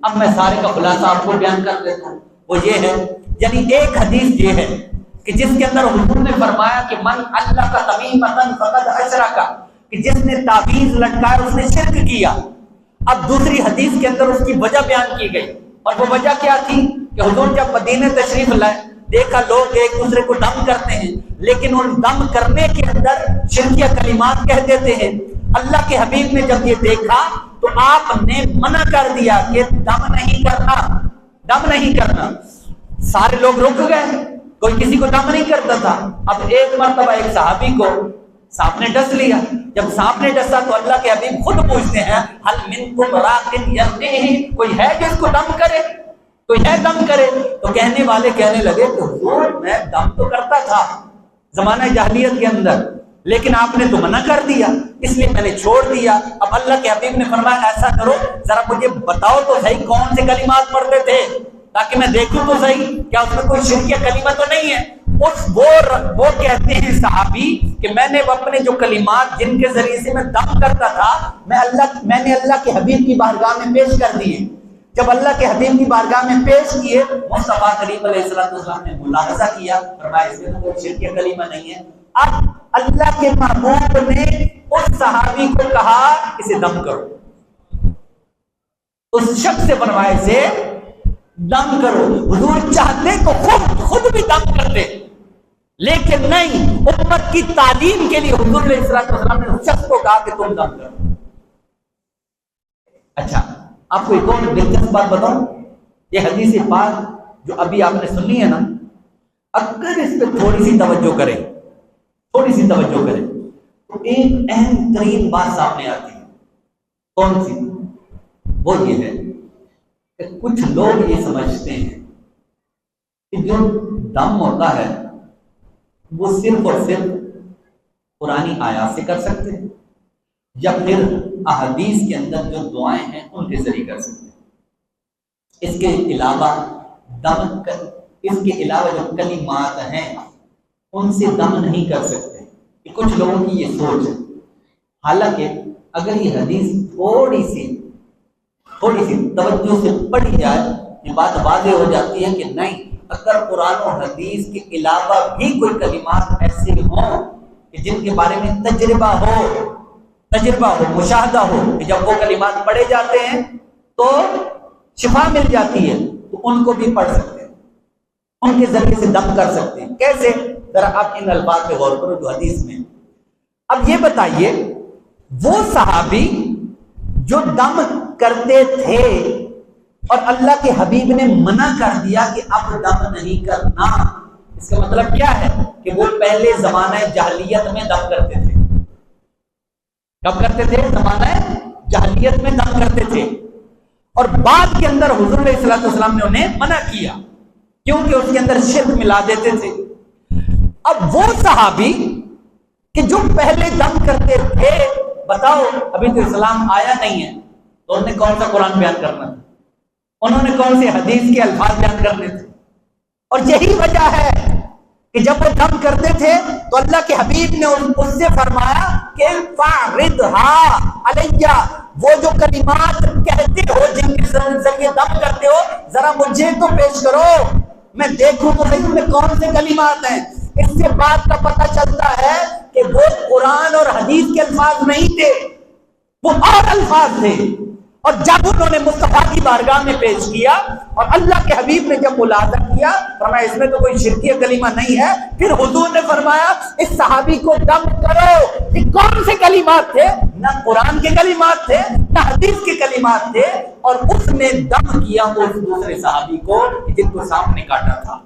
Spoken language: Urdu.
اب میں سارے کا خلاصہ آپ کو بیان کر دیتا ہوں. وہ یہ ہے، یعنی ایک حدیث یہ ہے کہ جس کے اندر حضور نے فرمایا کہ من اللہ کا تمیمتن فقد اشرک، کہ جس نے تعویذ لٹکایا اس نے شرک کیا. اب دوسری حدیث کے اندر اس کی وجہ بیان کی گئی، اور وہ وجہ کیا تھی کہ حضور جب مدینہ تشریف لائے، دیکھا لوگ ایک دوسرے کو دم کرتے ہیں، لیکن ان دم کرنے کے اندر شرکیہ کلمات کہہ دیتے ہیں. اللہ کے حبیب نے جب یہ دیکھا تو آپ نے منع کر دیا کہ دم نہیں کرنا، دم نہیں کرنا. سارے لوگ رک گئے، کوئی کسی کو دم نہیں کرتا تھا. اب ایک مرتبہ ایک صحابی کو سانپ نے ڈس لیا. جب سانپ نے ڈسا تو اللہ کے حبیب خود پوچھتے ہیں ہل منکم راقن یرقیہ، کوئی ہے جس کو دم کرے، کوئی ہے دم کرے؟ تو کہنے والے کہنے لگے کہ حضور میں دم تو کرتا تھا زمانہ جاہلیت کے اندر، لیکن آپ نے تو منع کر دیا، اس لیے میں نے چھوڑ دیا. اب اللہ کے حبیب نے فرمایا ایسا کرو، ذرا مجھے بتاؤ تو صحیح کون سے کلمات پڑھتے تھے تاکہ میں دیکھوں تو صحیح کیا اس میں کوئی شرکیہ کلمہ تو نہیں ہے. وہ کہتے ہیں صحابی کہ میں نے اپنے جو کلمات جن کے ذریعے سے میں دم کرتا تھا میں نے اللہ کے حبیب کی بارگاہ میں پیش کر دیے. جب اللہ کے حبیب کی بارگاہ میں پیش کیے، مصطفیٰ کریم علیہ السلام نے ملاحظہ کیا، فرمایا اس میں تو کوئی شرکیہ کلمہ نہیں ہے. اب اللہ کے محبوب نے اس صحابی کو کہا اسے دم کرو، اس شخص سے فرمایا اسے دم کرو. حضور چاہتے تو خود بھی دم کرتے، لیکن نہیں، امت کی تعلیم کے لیے حضور علیہ السلام نے اس شخص کو کہا کہ تم دم کرو. اچھا، آپ کو ایک اور دلچسپ بات بتاؤں. یہ حدیث پاک جو ابھی آپ نے سنی ہے نا، اگر اس پہ تھوڑی سی توجہ کریں تو ایک اہم ترین بات سامنے آتی ہے. کون سی؟ وہ یہ ہے کہ کچھ لوگ یہ سمجھتے ہیں کہ جو دم ہوتا ہے وہ صرف اور صرف قرآنی آیات سے کر سکتے ہیں، یا پھر احادیث کے اندر جو دعائیں ہیں ان کے ذریعے کر سکتے ہیں. اس کے علاوہ جو کلمات ہیں ان سے دم نہیں کر سکتے. کہ کچھ لوگوں کی یہ سوچ ہے. حالانکہ اگر یہ حدیث تھوڑی سی توجہ سے پڑھی جائے، یہ بات واضح ہو جاتی ہے کہ نہیں، اگر قرآن و حدیث کے علاوہ بھی کوئی کلمات ایسے ہوں کہ جن کے بارے میں تجربہ ہو، مشاہدہ ہو، کہ جب وہ کلمات پڑھے جاتے ہیں تو شفا مل جاتی ہے، تو ان کو بھی پڑھ سکتے ہیں، ان کے ذریعے سے دم کر سکتے ہیں. کیسے؟ ذرا آپ ان الفاظ پہ غور کرو جو حدیث میں. اب یہ بتائیے، وہ صحابی جو دم کرتے تھے اور اللہ کے حبیب نے منع کر دیا کہ اب دم نہیں کرنا، اس کا مطلب کیا ہے کہ وہ پہلے زمانہ جاہلیت میں دم کرتے تھے. کب کرتے تھے؟ زمانہ جاہلیت میں دم کرتے تھے، اور بعد کے اندر حضور علیہ السلام نے انہیں منع کیا کیونکہ اس کے اندر شرک ملا دیتے تھے. اب وہ صحابی کہ جو پہلے دم کرتے تھے، بتاؤ ابھی تو اسلام آیا نہیں ہے، تو انہوں نے کون سا قرآن بیان کرنا تھا، انہوں نے کون سے حدیث کے الفاظ بیان کرنے تھے. اور یہی وجہ ہے کہ جب وہ دم کرتے تھے تو اللہ کے حبیب نے اس سے فرمایا کہ فَعْرِضْهَا عَلَيَّ، وہ جو کلمات کہتے ہو جن کے ذریعے دم کرتے ہو، ذرا مجھے تو پیش کرو، میں دیکھوں تو صحیح میں کون سے کلمات ہیں. اس سے بات کا پتہ چلتا ہے کہ وہ قرآن اور حدیث کے الفاظ نہیں تھے، وہ اور الفاظ تھے. اور جب انہوں نے مصطفیٰ کی بارگاہ میں پیش کیا اور اللہ کے حبیب نے جب ملاحظہ کیا، فرمایا اس میں تو کوئی شرکیہ کلمہ نہیں ہے، پھر حضور نے فرمایا اس صحابی کو دم کرو. یہ کون سے کلمات تھے؟ نہ قرآن کے کلمات تھے نہ حدیث کے کلمات تھے. اور اس نے دم کیا اس دوسرے صحابی کو جن کو سامنے کاٹا تھا.